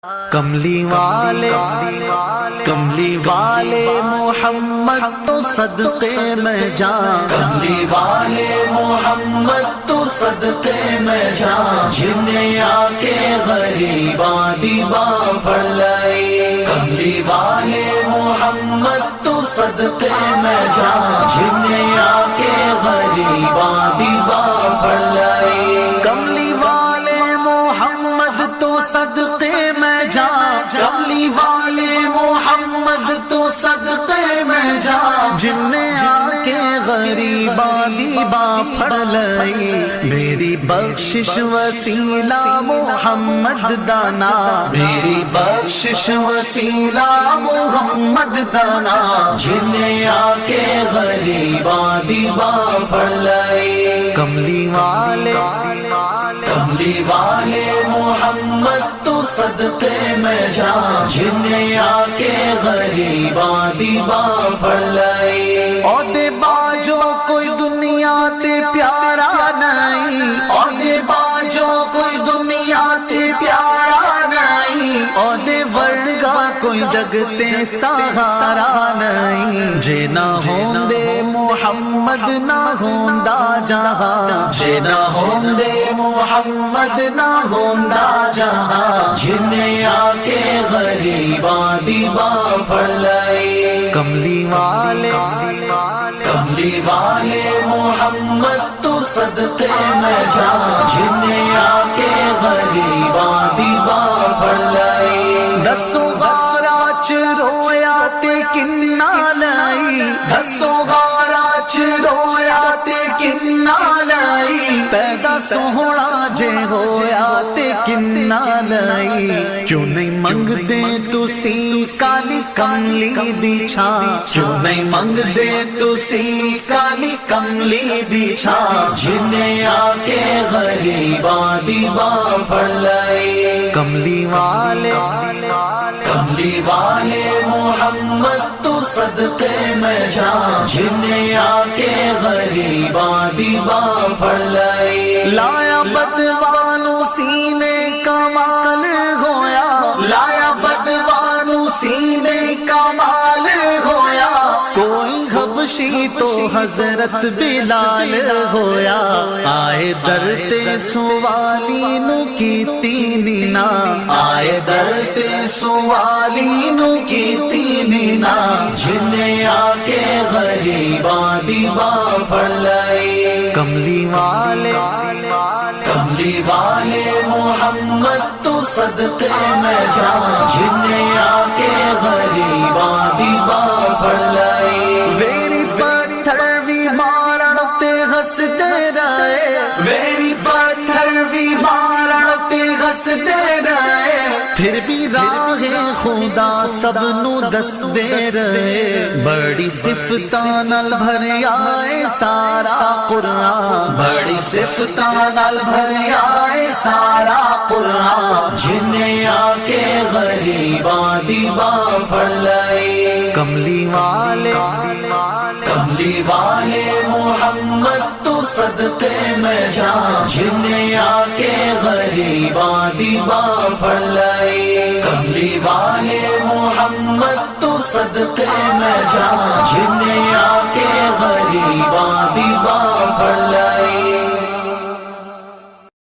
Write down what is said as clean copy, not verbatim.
کملی والے محمد تو صدقے میں جان، کملی والے محمد تو صدقے میں جان، جنہیں آ کے غریباں دیباں پڑھ لائی۔ کملی والے محمد تو صدقے میں جان، جنہیں آ کے غریباں دیباں پڑھ لائی۔ کملی والے محمد تو صدقے میں جان، کملی والے محمد تو صدقے میں جان، جن نے آ کے غریباں دیباں پڑھ لئی۔ میری بخشش وسیلہ محمد دانا، میری بخشش وسیلہ محمد دانا، جنہیں آ کے غریباں دیباں پڑھ لائی۔ کملی والے محمد تو صدقے میں جان، جنہیں آ کے غریباں دیباں پڑھ لائی۔ عہدے باجو کوئی دنیا تے پیارا نہیں، عہدے باجو کوئی دنیا تے پیارا نہیں، عہدے ورگا کوئی جگ تے سہارا نہیں۔ جے نہ ہوندے محمد نہ ہوندا جہاں، جے نہ ہوندے محمد نہ ہوندا جہاں، جنہیں آ کے غریباں دیباں پڑھ لائی۔ کملی والے محمد تو صدقے میں جان، جنہیں آ کے غریباں دیباں پڑھ لائی۔ دسو غارہ چ رویا تے کنا لائی، دسو غارہ چ رویا تے کنا لائی۔ پیدا سوہنا جے ہویا تے کنا لائی۔ کیوں نہیں منگدے تسی کالی کملی دی چھاں، کیوں نہیں منگدے تسی کالی کملی دی چھاں، جنہیں آ کے غریباں دیباں پڑھ لائی۔ کملی والے محمد تو صدقے میں جان، جنہیں آ کے غریباں دیباں پڑھ لائی۔ لایا بدوانو سینے کمال ہویا، لایا بدوانو سینے کمال ہویا۔ کوئی حبشی تو حضرت بلال ہویا۔ آئے در تے سوالی نو کیتی نینا، آئے در تے سوالی نو کیتی نینا، جنہیں آ کے غریباں دیباں پڑھ لائی۔ کملی والے محمد تو صدقے میں جان، جنہیں آ کے غریباں دیباں پڑھ لائی۔ ویری پتھر بھی مارن تے ہسدے رہے، ویری پتھر بھی مارن تے ہسدے رہے، پھر بھی راہ خدا سب نو دس دے رہے۔ بڑی صفتاں نال بھریا اے سارا قرآن، بڑی صفتاں نال بھریا اے سارا قرآن، جنہیں آ کے غریباں دیباں پڑھ لائی۔ کملی والے محمد تو صدقے میں جان، جنہیں آ کے غریباں دیباں پڑھ لائی۔ کملی والے محمد تو صدقے میں جان، جنہیں آ کے غریباں دیباں پڑھ لائی۔